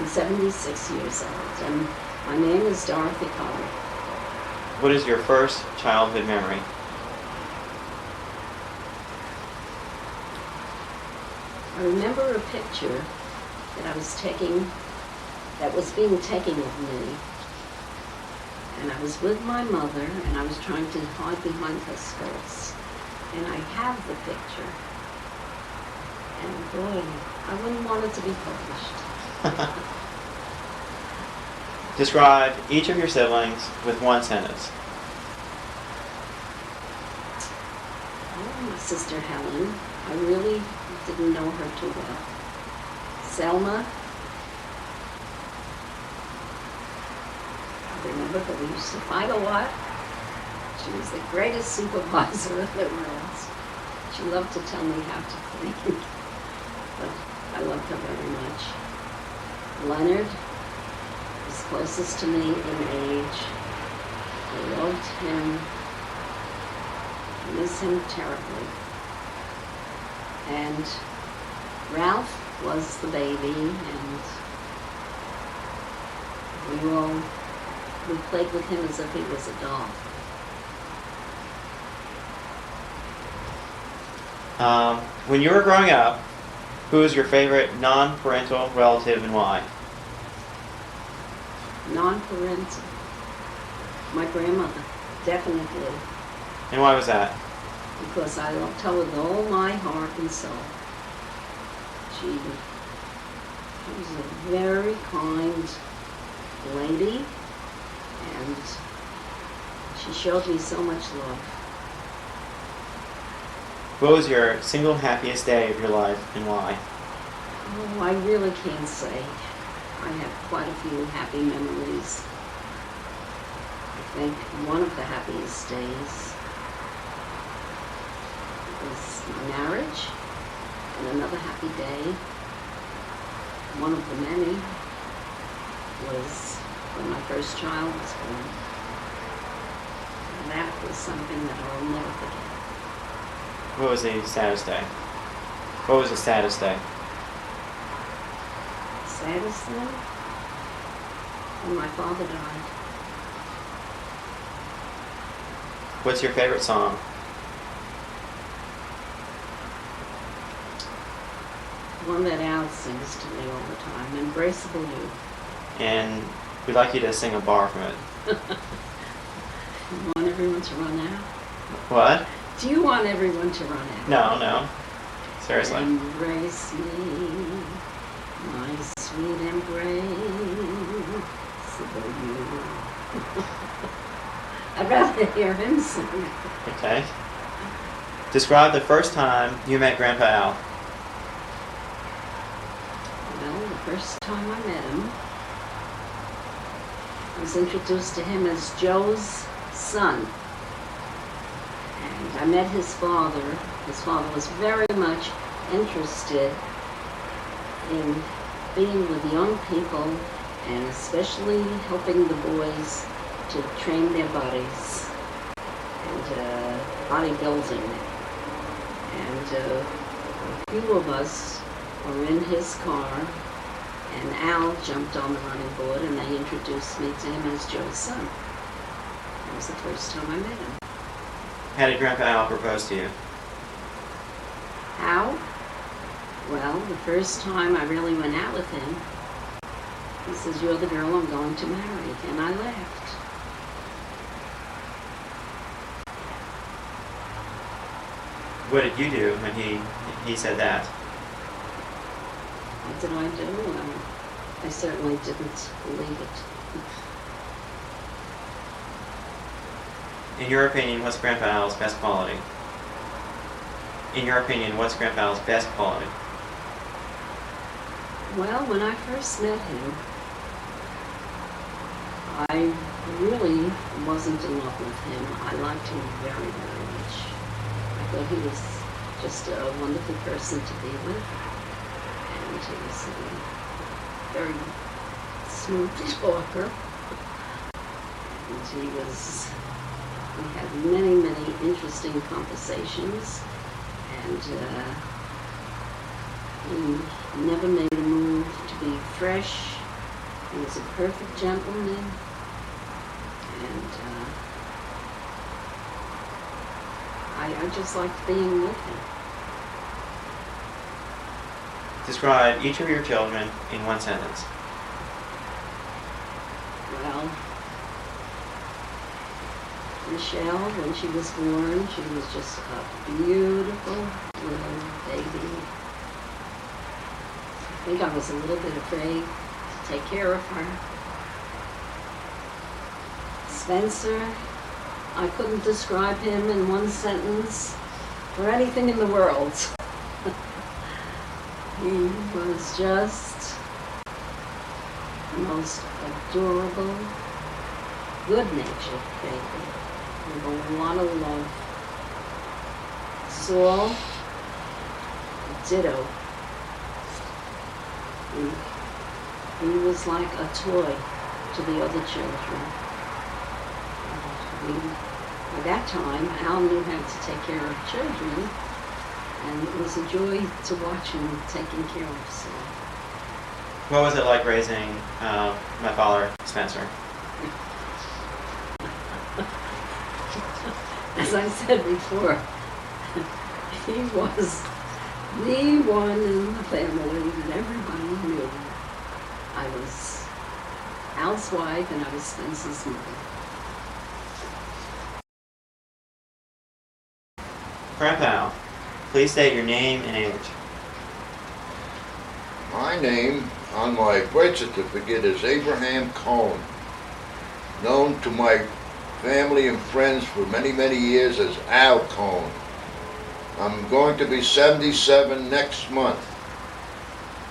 I'm 76 years old, and my name is Dorothy Colley. What is your first childhood memory? I remember a picture that that was being taken of me. And I was with my mother, and I was trying to hide behind her skirts. And I have the picture. And boy, I wouldn't want it to be published. Describe each of your siblings with one sentence. Oh, my sister Helen, I really didn't know her too well. Selma, I remember that we used to fight a lot. She was the greatest supervisor in the world. She loved to tell me how to clean, but I loved her very much. Leonard was closest to me in age. I loved him. I miss him terribly. And Ralph was the baby, and we played with him as if he was a doll. When you were growing up, who was your favorite non-parental relative and why? Non-parental. My grandmother, definitely. And why was that? Because I loved her with all my heart and soul. She was a very kind lady, and she showed me so much love. What was your single happiest day of your life and why? Oh, I really can't say. I have quite a few happy memories. I think one of the happiest days was my marriage, and another happy day, one of the many, was when my first child was born. And that was something that I'll never forget. What was the saddest day? What was the saddest day? Saddest thing? When my father died. What's your favorite song? One that Al sings to me all the time, Embraceable You. And we'd like you to sing a bar from it. You want everyone to run out? What? Do you want everyone to run out? No. Seriously. Embrace me, my sweet embraceable you. I'd rather hear him sing. Okay. Describe the first time you met Grandpa Al. Well, the first time I met him, I was introduced to him as Joe's son. And I met his father. His father was very much interested in being with young people and especially helping the boys to train their bodies and bodybuilding. And a few of us were in his car, and Al jumped on the running board, and they introduced me to him as Joe's son. That was the first time I met him. How did Grandpa Al propose to you? How? Well, the first time I really went out with him, he says, "You're the girl I'm going to marry," and I laughed. What did you do when he said that? What did I do? I certainly didn't believe it. In your opinion, what's Grandpa Al's best quality? In your opinion, what's Grandpa Al's best quality? Well, when I first met him, I really wasn't in love with him. I liked him very, very much. I thought he was just a wonderful person to be with. And he was a very smooth talker. And we had many, many interesting conversations. And he never made a move to be fresh He was a perfect gentleman, and I just liked being with him. Describe each of your children in one sentence. Well, Michelle, when she was born, she was just a beautiful little baby. I think I was a little bit afraid to take care of her. Spencer, I couldn't describe him in one sentence for anything in the world. He was just the most adorable, good-natured baby with a lot of love. Saul, ditto. He was like a toy to the other children. By that time, Al knew how to take care of children, and it was a joy to watch him taking care of Saul. What was it like raising my father, Spencer? As I said before, he was the one in the family that everybody knew. I was Al's wife and I was Spencer's mother. Grandpa Al, please state your name and age. My name on my birth certificate is Abraham Cohn, known to my family and friends for many, many years as Al Cohn. I'm going to be 77 next month,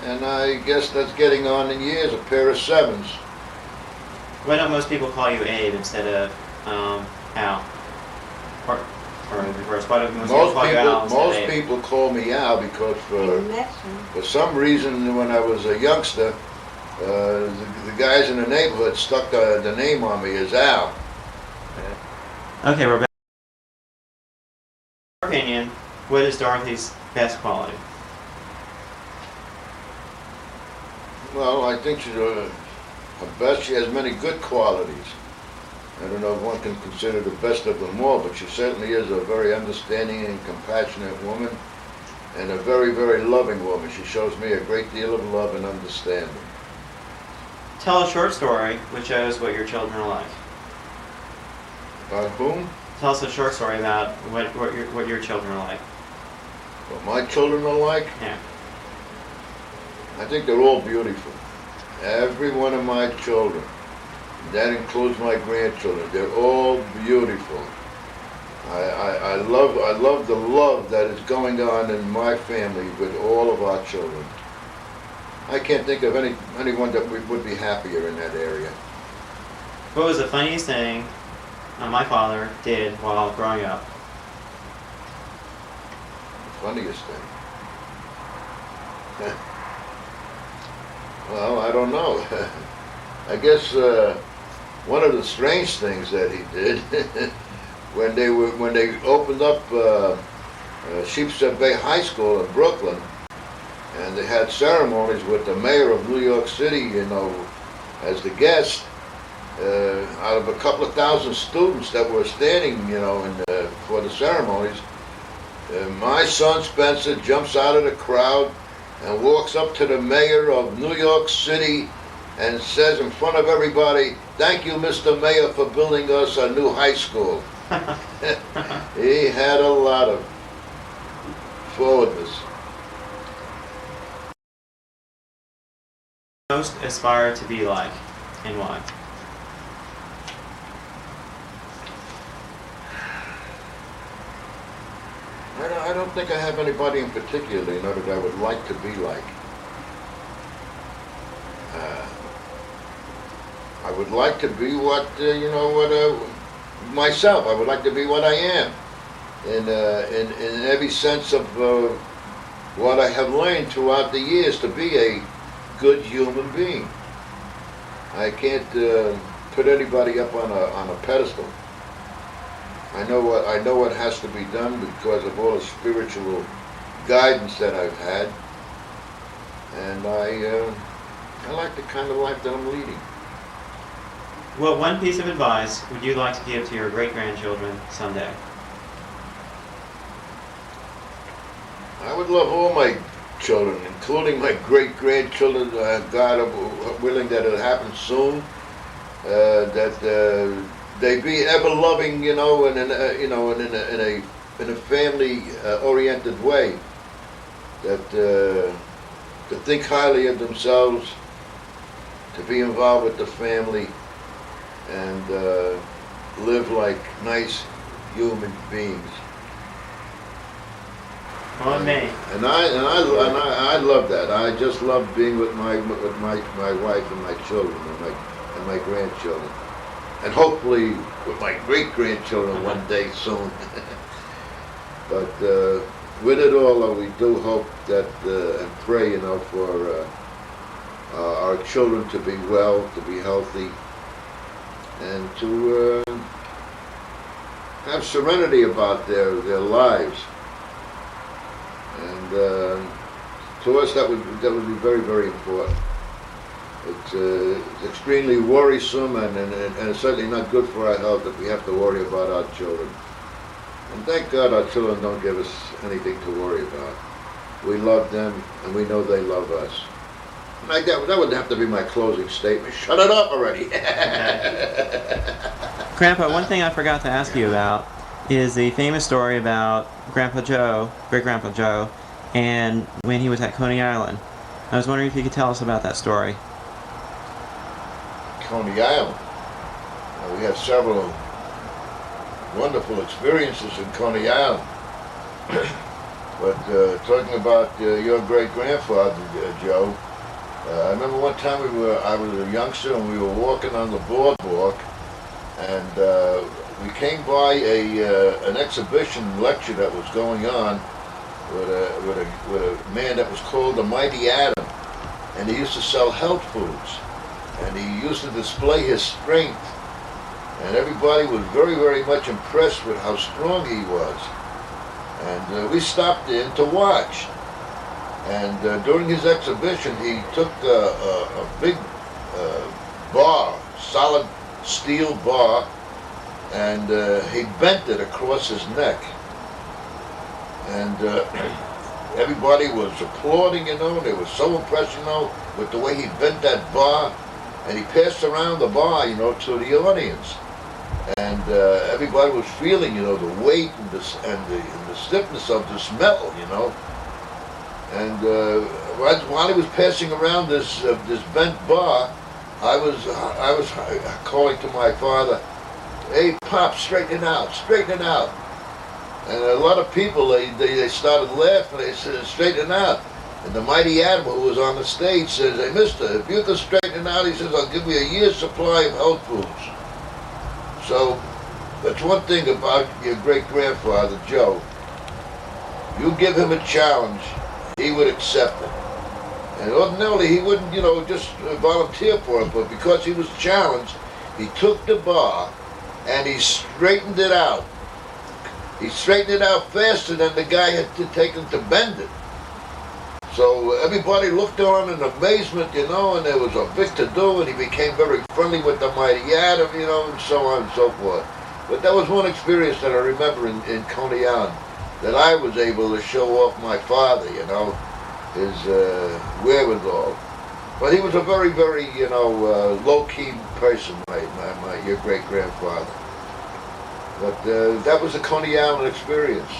and I guess that's getting on in years, a pair of sevens. Why don't most people call you Abe instead of Al? Or in reverse, why don't most people call you Al instead of Abe? Most people call me Al because for some reason when I was a youngster, the guys in the neighborhood stuck the name on me as Al. Okay, we're back. In your opinion, what is Dorothy's best quality? Well, I think she's her best. She has many good qualities. I don't know if one can consider the best of them all, but she certainly is a very understanding and compassionate woman, and a very, very loving woman. She shows me a great deal of love and understanding. Tell a short story which shows what your children are like. About whom? Tell us a short story about what your children are like. What my children are like? Yeah. I think they're all beautiful. Every one of my children. That includes my grandchildren. They're all beautiful. I love the love that is going on in my family with all of our children. I can't think of anyone that would be happier in that area. What was the funniest thing my father did while growing up? The funniest thing? Well, I don't know. I guess one of the strange things that he did when they opened up Sheepshead Bay High School in Brooklyn, and they had ceremonies with the mayor of New York City, you know, as the guest. Out of a couple of thousand students that were standing, you know, for the ceremonies, my son Spencer jumps out of the crowd and walks up to the mayor of New York City and says in front of everybody, "Thank you, Mr. Mayor, for building us a new high school." He had a lot of forwardness. Most aspire to be like, and why? I don't think I have anybody in particular, you know, that I would like to be like. I would like to be myself. I would like to be what I am, in every sense of what I have learned throughout the years to be a good human being. I can't put anybody up on a pedestal. I know what has to be done because of all the spiritual guidance that I've had, and I like the kind of life that I'm leading. What one piece of advice would you like to give to your great-grandchildren someday? I would love all my children, including my great-grandchildren, God willing that it happens soon, that they be ever loving, you know, and in a family oriented way. That to think highly of themselves, to be involved with the family, and live like nice human beings. On me. And I love that. I just love being with my wife and my children and my grandchildren, and hopefully with my great grandchildren one day soon. But with it all, we do hope that and pray, you know, for our children to be well, to be healthy, and to have serenity about their lives. And to us, that would be very, very important. It's extremely worrisome, and it's certainly not good for our health that we have to worry about our children. And thank God our children don't give us anything to worry about. We love them, and we know they love us. And that would have to be my closing statement. Shut it up already. Grandpa, one thing I forgot to ask you about is the famous story about Grandpa Joe, great-grandpa Joe, and when he was at Coney Island. I was wondering if you could tell us about that story. Coney Island. We had several wonderful experiences in Coney Island. But talking about your great-grandfather, Joe, I remember one time I was a youngster and we were walking on the boardwalk, and we came by an exhibition lecture that was going on with a man that was called the Mighty Adam, and he used to sell health foods, and he used to display his strength, and everybody was very, very much impressed with how strong he was, and we stopped in to watch. And during his exhibition, he took a big bar, solid steel bar, and he bent it across his neck. And everybody was applauding, you know, they were so impressed, you know, with the way he bent that bar. And he passed around the bar, you know, to the audience. And everybody was feeling, you know, the weight and the stiffness of this metal, you know. And while he was passing around this bent bar, I was calling to my father, "Hey, Pop, straighten it out, straighten it out." And a lot of people, they started laughing. They said, "Straighten it out." And the Mighty Adam, who was on the stage, says, "Hey, mister, if you can straighten it out," he says, "I'll give you a year's supply of health foods." So that's one thing about your great-grandfather, Joe. You give him a challenge, he would accept it. And ordinarily he wouldn't, you know, just volunteer for it, but because he was challenged, he took the bar and he straightened it out. He straightened it out faster than the guy had taken to bend it. So everybody looked on in amazement, you know, and there was a big to-do, and he became very friendly with the Mighty Adam, you know, and so on and so forth. But that was one experience that I remember in Coney Island, that I was able to show off my father, you know, his wherewithal. But he was a very, very, you know, low-key person, your great-grandfather. But that was a Coney Island experience.